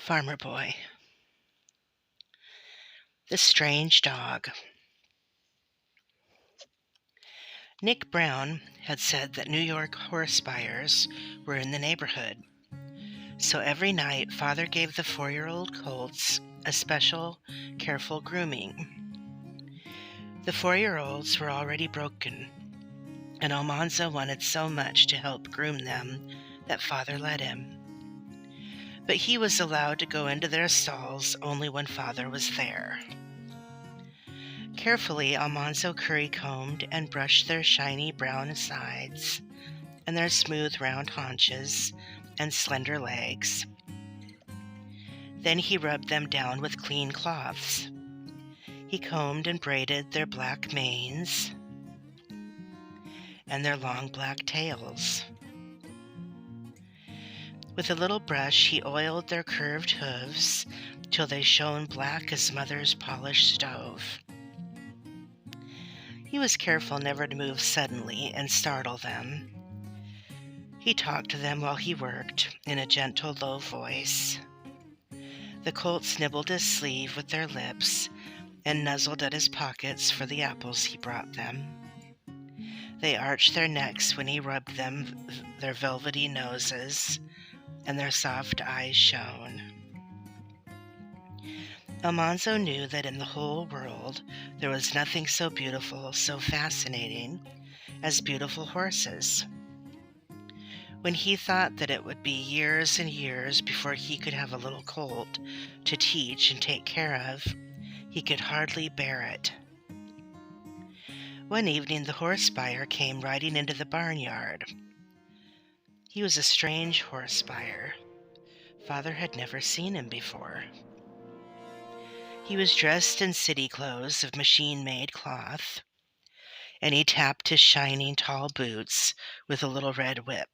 Farmer Boy. The Strange Dog. Nick Brown had said that New York horse buyers were in the neighborhood, so every night Father gave the 4-year-old colts a special, careful grooming. The 4-year-olds were already broken, and Almanzo wanted so much to help groom them that Father let him. But he was allowed to go into their stalls only when Father was there. Carefully, Almanzo curry-combed and brushed their shiny brown sides and their smooth round haunches and slender legs. Then he rubbed them down with clean cloths. He combed and braided their black manes and their long black tails. With a little brush, he oiled their curved hooves till they shone black as Mother's polished stove. He was careful never to move suddenly and startle them. He talked to them while he worked in a gentle, low voice. The colts nibbled his sleeve with their lips and nuzzled at his pockets for the apples he brought them. They arched their necks when he rubbed them, their velvety noses, and their soft eyes shone. Almanzo knew that in the whole world there was nothing so beautiful, so fascinating, as beautiful horses. When he thought that it would be years and years before he could have a little colt to teach and take care of, he could hardly bear it. One evening the horse buyer came riding into the barnyard. He was a strange horse buyer. Father had never seen him before. He was dressed in city clothes of machine-made cloth, and he tapped his shining tall boots with a little red whip.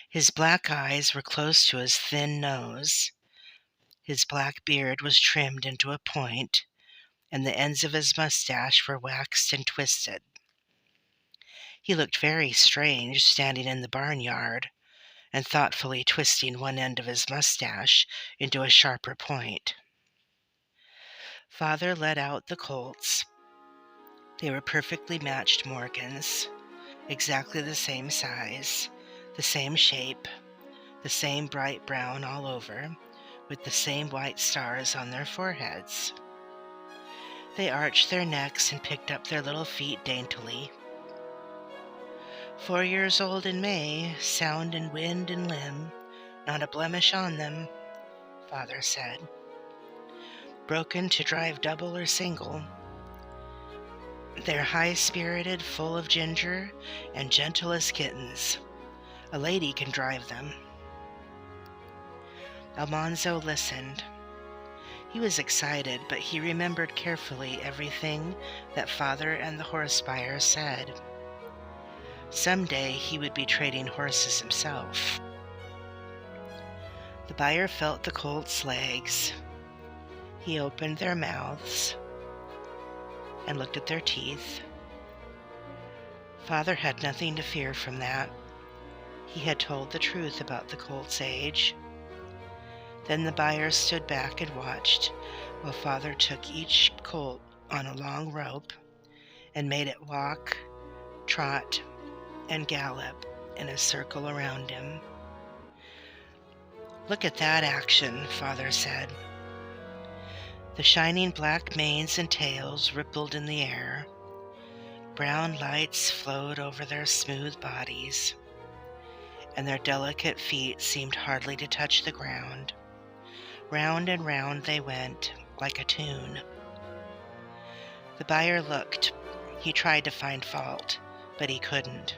His black eyes were close to his thin nose. His black beard was trimmed into a point, and the ends of his mustache were waxed and twisted. He looked very strange standing in the barnyard and thoughtfully twisting one end of his mustache into a sharper point. Father led out the colts. They were perfectly matched Morgans, exactly the same size, the same shape, the same bright brown all over, with the same white stars on their foreheads. They arched their necks and picked up their little feet daintily. 4 years old in May, sound in wind and limb, not a blemish on them, Father said. Broken to drive double or single. They're high-spirited, full of ginger, and gentle as kittens. A lady can drive them. Almanzo listened. He was excited, but he remembered carefully everything that Father and the horse buyer said. Someday he would be trading horses himself. The buyer felt the colts' legs. He opened their mouths and looked at their teeth. Father had nothing to fear from that. He had told the truth about the colt's age. Then the buyer stood back and watched while Father took each colt on a long rope and made it walk, trot, and gallop in a circle around him. "Look at that action," Father said. The shining black manes and tails rippled in the air. Brown lights flowed over their smooth bodies, and their delicate feet seemed hardly to touch the ground. Round and round they went, like a tune. The buyer looked. He tried to find fault, but he couldn't.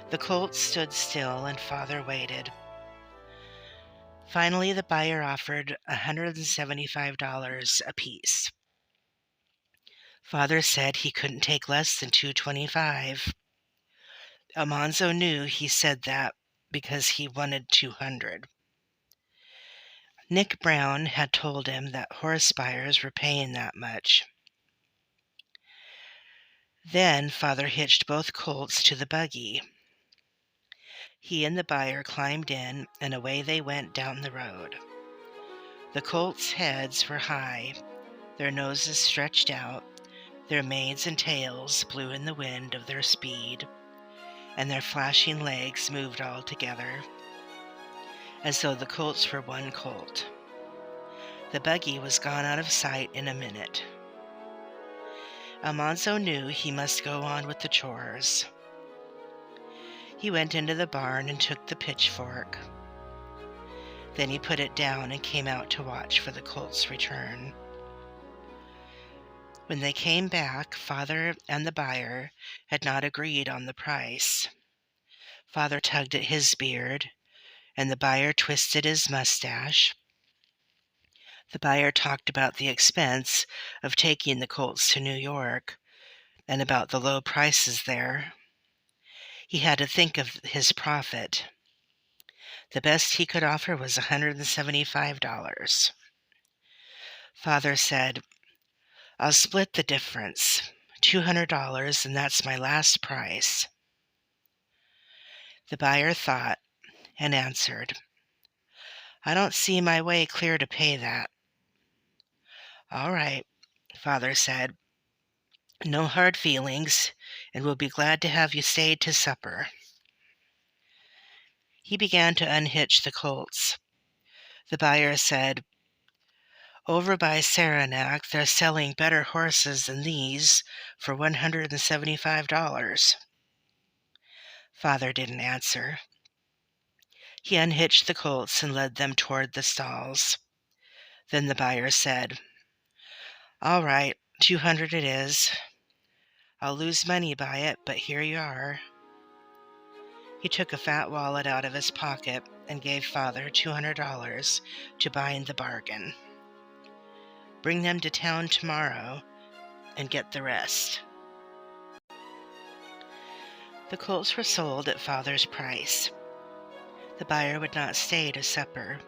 The colts stood still, and Father waited. Finally, the buyer offered $175 apiece. Father said he couldn't take less than $225. Almanzo knew he said that because he wanted $200. Nick Brown had told him that horse buyers were paying that much. Then Father hitched both colts to the buggy. He and the buyer climbed in, and away they went down the road. The colts' heads were high, their noses stretched out, their manes and tails blew in the wind of their speed, and their flashing legs moved all together, as though the colts were one colt. The buggy was gone out of sight in a minute. Almanzo knew he must go on with the chores. He went into the barn and took the pitchfork. Then he put it down and came out to watch for the colt's return. When they came back, Father and the buyer had not agreed on the price. Father tugged at his beard, and the buyer twisted his mustache. The buyer talked about the expense of taking the colts to New York and about the low prices there. He had to think of his profit. The best he could offer was $175. Father said, "I'll split the difference, $200, and that's my last price." The buyer thought and answered, "I don't see my way clear to pay that." "All right," Father said. "No hard feelings, and we'll be glad to have you stay to supper." He began to unhitch the colts. The buyer said, "Over by Saranac, they're selling better horses than these for $175. Father didn't answer. He unhitched the colts and led them toward the stalls. Then the buyer said, "All right, 200 it is. I'll lose money by it, but here you are." He took a fat wallet out of his pocket and gave Father $200 to bind the bargain. "Bring them to town tomorrow and get the rest." The colts were sold at Father's price. The buyer would not stay to supper.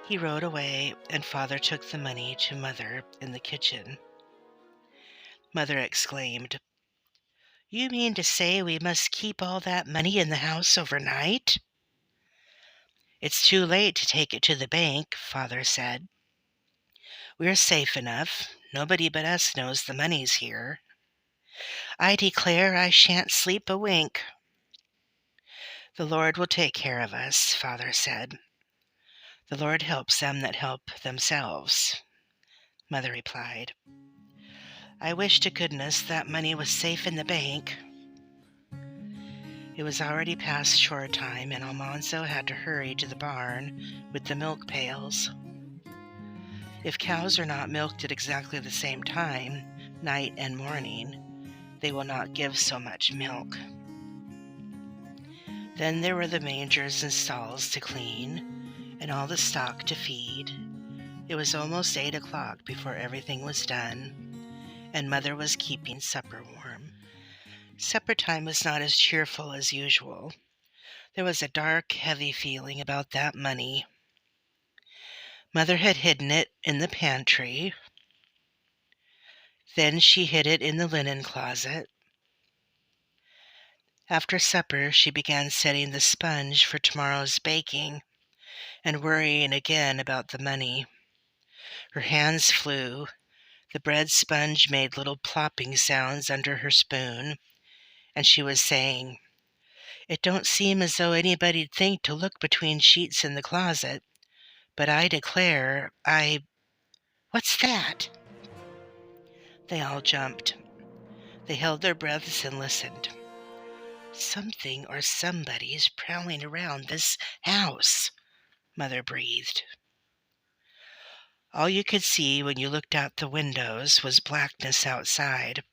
He rode away, and Father took the money to Mother in the kitchen. Mother exclaimed, "You mean to say we must keep all that money in the house overnight?" "It's too late to take it to the bank," Father said. "We're safe enough. Nobody but us knows the money's here." "I declare I shan't sleep a wink." "The Lord will take care of us," Father said. "The Lord helps them that help themselves," Mother replied. "I wish to goodness that money was safe in the bank." It was already past chore time, and Almanzo had to hurry to the barn with the milk pails. If cows are not milked at exactly the same time, night and morning, they will not give so much milk. Then there were the mangers and stalls to clean, and all the stock to feed. It was almost 8 o'clock before everything was done, and Mother was keeping supper warm. Supper time was not as cheerful as usual. There was a dark, heavy feeling about that money. Mother had hidden it in the pantry. Then she hid it in the linen closet. After supper, she began setting the sponge for tomorrow's baking and worrying again about the money. Her hands flew. The bread sponge made little plopping sounds under her spoon, and she was saying, "It don't seem as though anybody'd think to look between sheets in the closet, but I declare What's that?" They all jumped. They held their breaths and listened. "Something or somebody's prowling around this house," Mother breathed. All you could see when you looked out the windows was blackness outside.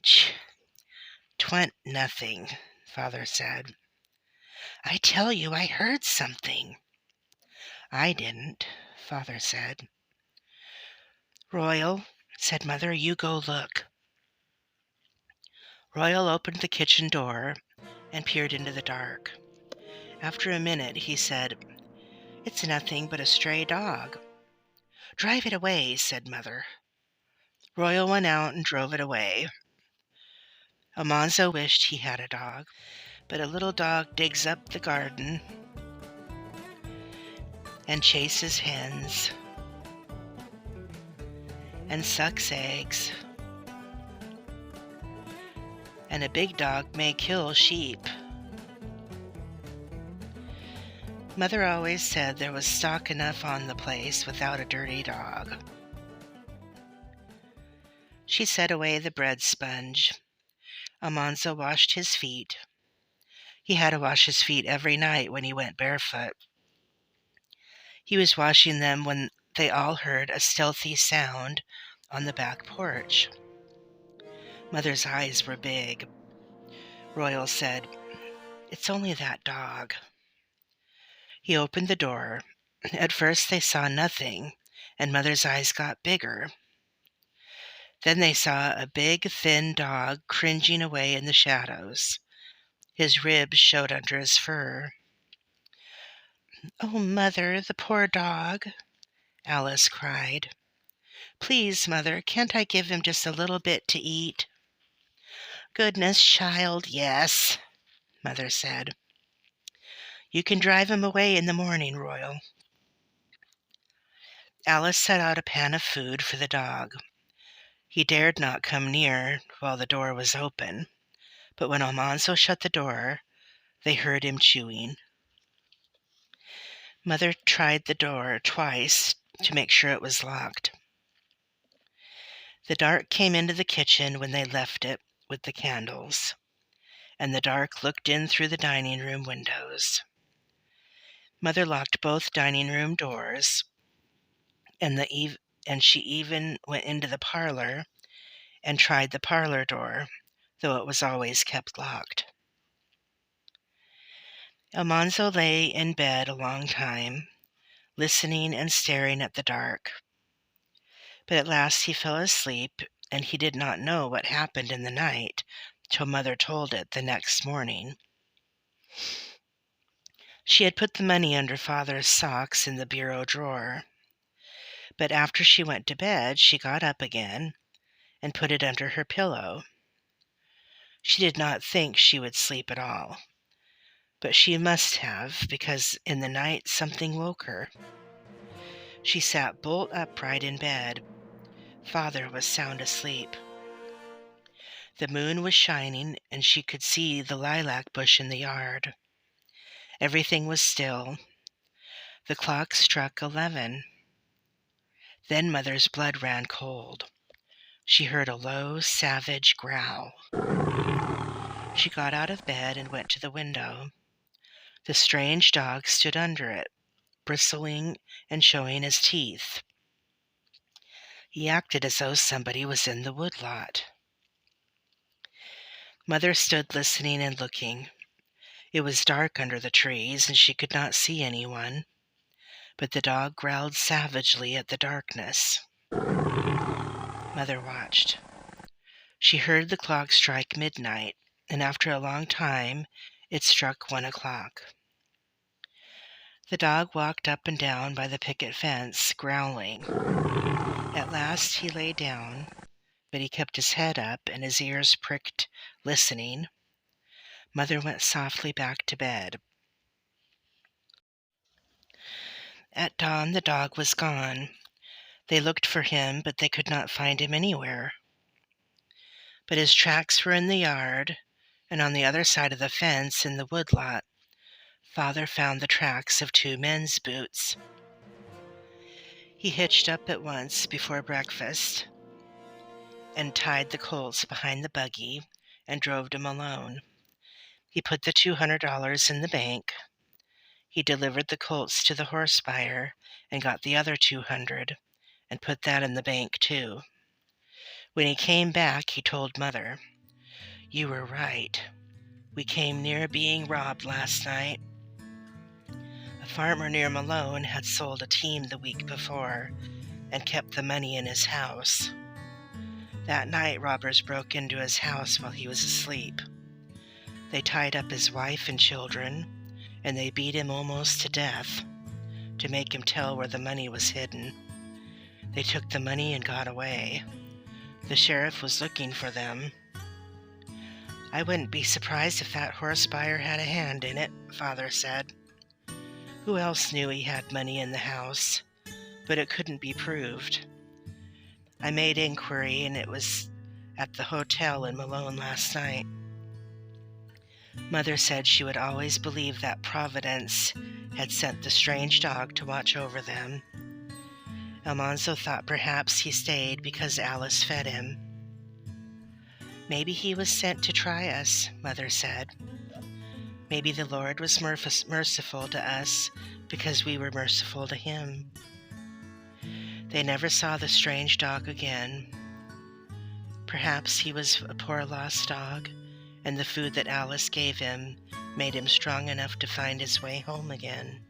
"Ch, 'twa'n't nothing," Father said. "I tell you I heard something." "I didn't," Father said. "Royal," said Mother, "you go look." Royal opened the kitchen door and peered into the dark. After a minute he said, "It's nothing but a stray dog." "Drive it away," said Mother. Royal went out and drove it away. Almanzo wished he had a dog. But a little dog digs up the garden and chases hens and sucks eggs. And a big dog may kill sheep. Mother always said there was stock enough on the place without a dirty dog. She set away the bread sponge. Almanzo washed his feet. He had to wash his feet every night when he went barefoot. He was washing them when they all heard a stealthy sound on the back porch. Mother's eyes were big. Royal said, "It's only that dog." He opened the door. At first they saw nothing, and Mother's eyes got bigger. Then they saw a big, thin dog cringing away in the shadows. His ribs showed under his fur. "Oh, Mother, the poor dog," Alice cried. "Please, Mother, can't I give him just a little bit to eat?" "Goodness, child, yes," Mother said. "You can drive him away in the morning, Royal." Alice set out a pan of food for the dog. He dared not come near while the door was open, but when Almanzo shut the door, they heard him chewing. Mother tried the door twice to make sure it was locked. The dark came into the kitchen when they left it with the candles, and the dark looked in through the dining room windows. Mother locked both dining room doors, and she even went into the parlor and tried the parlor door, though it was always kept locked. Almanzo lay in bed a long time, listening and staring at the dark. But at last he fell asleep, and he did not know what happened in the night till Mother told it the next morning. She had put the money under Father's socks in the bureau drawer, but after she went to bed, she got up again and put it under her pillow. She did not think she would sleep at all, but she must have, because in the night something woke her. She sat bolt upright in bed. Father was sound asleep. The moon was shining, and she could see the lilac bush in the yard. Everything was still. The clock struck 11. Then Mother's blood ran cold. She heard a low, savage growl. She got out of bed and went to the window. The strange dog stood under it, bristling and showing his teeth. He acted as though somebody was in the woodlot. Mother stood listening and looking. It was dark under the trees, and she could not see anyone, but the dog growled savagely at the darkness. Mother watched. She heard the clock strike midnight, and after a long time, it struck 1 o'clock. The dog walked up and down by the picket fence, growling. At last he lay down, but he kept his head up and his ears pricked, listening. Mother went softly back to bed. At dawn, the dog was gone. They looked for him, but they could not find him anywhere. But his tracks were in the yard, and on the other side of the fence in the woodlot, Father found the tracks of 2 men's boots. He hitched up at once before breakfast and tied the colts behind the buggy and drove to Malone. He put the $200 in the bank. He delivered the colts to the horse buyer and got the other $200 and put that in the bank too. When he came back, he told Mother, "You were right. We came near being robbed last night." A farmer near Malone had sold a team the week before and kept the money in his house. That night, robbers broke into his house while he was asleep. They tied up his wife and children, and they beat him almost to death to make him tell where the money was hidden. They took the money and got away. The sheriff was looking for them. I wouldn't be surprised if that horse buyer had a hand in it, Father said. Who else knew he had money in the house? But it couldn't be proved. I made inquiry, and it was at the hotel in Malone last night. Mother said she would always believe that Providence had sent the strange dog to watch over them. Almanzo thought perhaps he stayed because Alice fed him. Maybe he was sent to try us, Mother said. Maybe the Lord was merciful to us because we were merciful to him. They never saw the strange dog again. Perhaps he was a poor lost dog, and the food that Alice gave him made him strong enough to find his way home again.